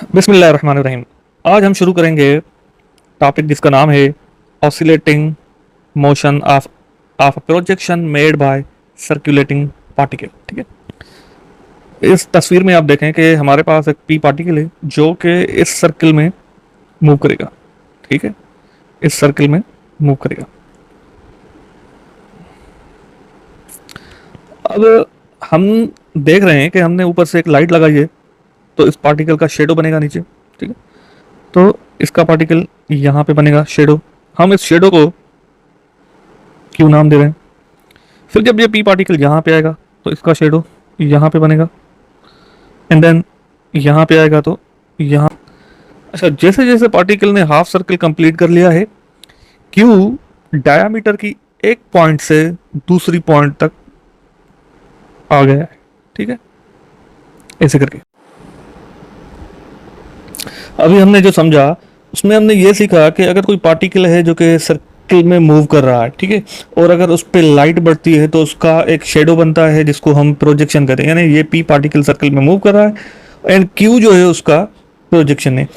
बिस्मिल्लाहिर्रहमानिर्रहीम। आज हम शुरू करेंगे टॉपिक जिसका नाम है oscillating motion of of a projection made by circulating particle. ठीक है, इस तस्वीर में आप देखें कि हमारे पास एक पी पार्टिकल है जो कि इस सर्कल में मूव करेगा। ठीक है, इस सर्कल में मूव करेगा। अब हम देख रहे हैं कि हमने ऊपर से एक लाइट लगाई है, तो इस पार्टिकल का शेडो बनेगा नीचे। ठीक है, तो इसका पार्टिकल यहाँ पे बनेगा शेडो। हम इस शेडो को क्यू नाम दे रहे हैं। फिर जब ये पी पार्टिकल यहाँ पे आएगा तो इसका शेडो यहाँ पे बनेगा, एंड देन यहाँ पे आएगा तो यहाँ। अच्छा, जैसे जैसे पार्टिकल ने हाफ सर्कल कंप्लीट कर लिया है, क्यू डायामीटर की एक पॉइंट से दूसरी पॉइंट तक आ गया है। ठीक है, ऐसे करके अभी हमने जो समझा उसमें हमने ये सीखा कि अगर कोई पार्टिकल है जो कि सर्कल में मूव कर रहा है, ठीक है, और अगर उस पर लाइट बढ़ती है तो उसका एक शेडो बनता है जिसको हम प्रोजेक्शन कहते हैं। यानी ये पी पार्टिकल सर्कल में मूव कर रहा है एंड क्यू जो है उसका प्रोजेक्शन है।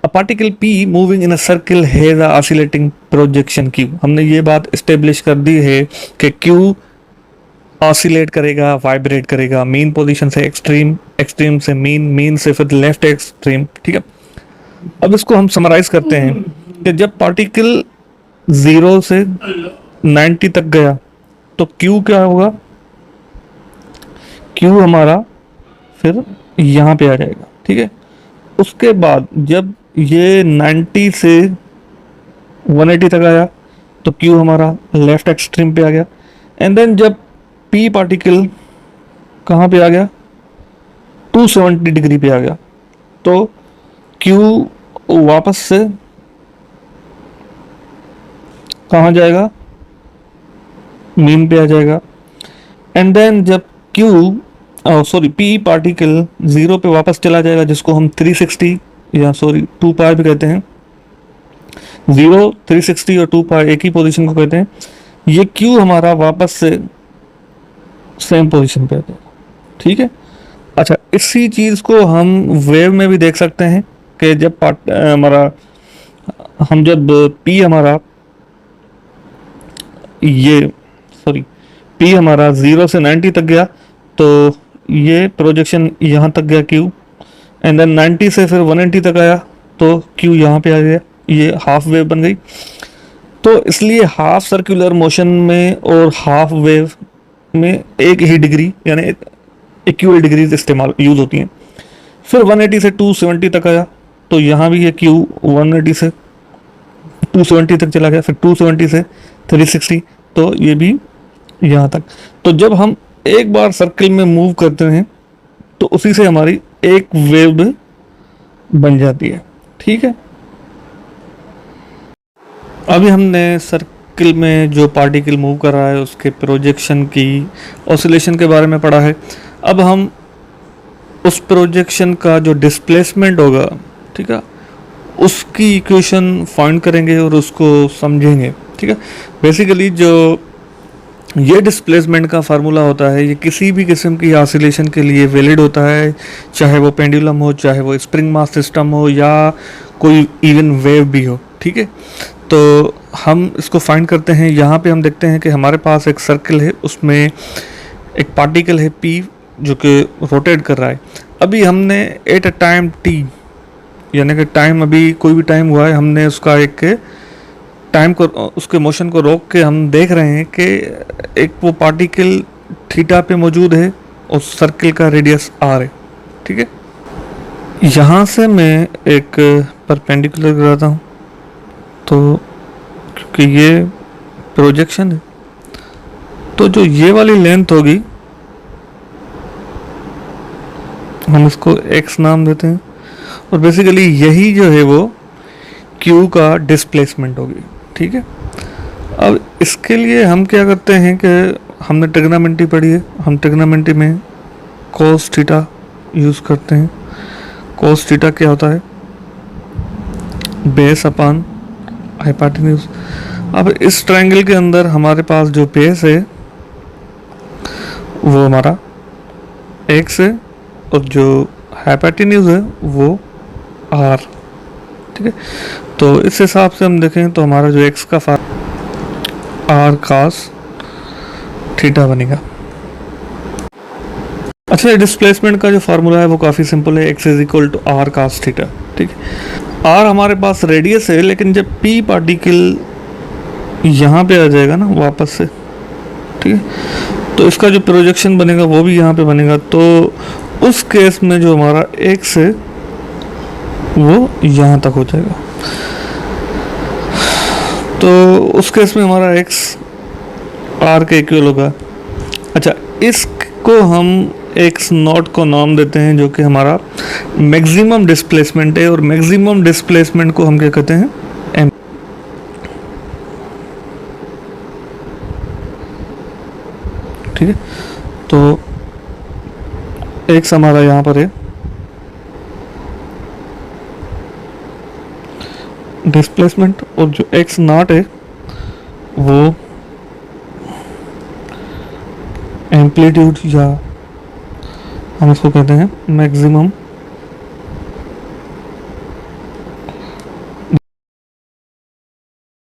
A particle P moving in a circle has a oscillating projection Q. हमने ये बात इस्टेब्लिश कर दी है कि क्यू ऑसिलेट करेगा, वाइब्रेट करेगा, मीन पोजीशन से एक्सट्रीम, एक्सट्रीम से मीन, मीन से फिर लेफ्ट एक्सट्रीम। ठीक है, अब इसको हम समराइज करते हैं कि जब पार्टिकल 0 से 90 तक गया तो Q क्या होगा? Q हमारा फिर यहाँ पे आ जाएगा। ठीक है, उसके बाद जब ये 90 से 180 तक आया तो Q हमारा लेफ्ट एक्सट्रीम पे आ गया, एंड देन जब P पार्टिकल कहाँ पे आ गया? 270 डिग्री पे आ गया तो Q वापस से कहाँ जाएगा? मीन पे आ जाएगा। एंड देन जब P पार्टिकल 0 पे वापस चला जाएगा, जिसको हम 360 या 2 पाई भी कहते हैं। 0, 360 और 2 पाई एक ही पोजीशन को कहते हैं। ये Q हमारा वापस से सेम पोजीशन पे आ जाएगा। ठीक है, अच्छा, इसी चीज़ को हम वेव में भी देख सकते हैं कि जब जब P हमारा ये सॉरी P हमारा 0 से 90 तक गया तो ये प्रोजेक्शन यहाँ तक गया Q, एंड देन 90 से फिर 180 तक आया तो Q यहाँ पे आ गया, ये हाफ वेव बन गई। तो इसलिए हाफ सर्कुलर मोशन में और हाफ वेव में एक ही डिग्री यानी इक्वल डिग्रीज इस्तेमाल यूज होती हैं। फिर 180 से 270 तक आया तो यहाँ भी ये Q 180 से 270 तक चला गया, फिर 270 से 360 तो ये भी यहाँ तक। तो जब हम एक बार सर्कल में मूव करते हैं तो उसी से हमारी एक वेव बन जाती है। ठीक है, अभी हमने सर्कल में जो पार्टिकल मूव कर रहा है उसके प्रोजेक्शन की ऑसिलेशन के बारे में पढ़ा है। अब हम उस प्रोजेक्शन का जो डिस्प्लेसमेंट होगा, ठीक है, उसकी इक्वेशन फाइंड करेंगे और उसको समझेंगे। ठीक है, बेसिकली जो ये डिस्प्लेसमेंट का फार्मूला होता है ये किसी भी किस्म की ऑसिलेशन के लिए वैलिड होता है, चाहे वो पेंडुलम हो, चाहे वो स्प्रिंग मास सिस्टम हो, या कोई इवन वेव भी हो। ठीक है, तो हम इसको फाइंड करते हैं। यहाँ पे हम देखते हैं कि हमारे पास एक सर्कल है, उसमें एक पार्टिकल है P जो कि रोटेट कर रहा है। अभी हमने एट अ टाइम T यानी कि टाइम, अभी कोई भी टाइम हुआ है, हमने उसका एक टाइम को, उसके मोशन को रोक के हम देख रहे हैं कि एक वो पार्टिकल थीटा पे मौजूद है और सर्कल का रेडियस r है। ठीक है, यहाँ से मैं एक परपेंडिकुलर कराता हूँ तो क्योंकि ये प्रोजेक्शन है तो जो ये वाली लेंथ होगी हम इसको x नाम देते हैं, और बेसिकली यही जो है वो Q का डिस्प्लेसमेंट होगी। ठीक है, अब इसके लिए हम क्या करते हैं कि हमने ट्रिग्नोमेट्री पढ़ी है, हम ट्रिग्नोमेट्री में cos थीटा यूज़ करते हैं। cos थीटा क्या होता है? Base upon hypotenuse. अब इस ट्रायंगल के अंदर हमारे पास जो बेस है वो हमारा x है और जो हाइपोटेन्यूज है वो आर, ठीक है। तो इस हिसाब से हम देखें तो हमारा जो एक्स का आर कास थीटा बनेगा। अच्छा, डिस्प्लेसमेंट का जो फार्मूला है वो काफ़ी सिंपल है, x is equal to r cos theta, ठीक है। आर हमारे पास रेडियस है, लेकिन जब पी पार्टिकल यहाँ पे आ जाएगा ना वापस से, ठीक है, तो इसका जो प्रोजेक्शन बनेगा वो भी यहाँ पे बनेगा। तो उस केस में जो हमारा एक्स है वो यहाँ तक हो जाएगा। तो उस केस में हमारा एक्स आर के इक्वल होगा। अच्छा, इसको हम एक्स नॉट को नाम देते हैं, जो कि हमारा मैक्सिमम डिस्प्लेसमेंट है, और मैक्सिमम डिस्प्लेसमेंट को हम क्या कहते हैं, एम। ठीक है, तो एक्स हमारा यहाँ पर है डिस्प्लेसमेंट, और जो एक्स नॉट है वो एम्पलीट्यूड, या हम इसको कहते हैं मैक्सिमम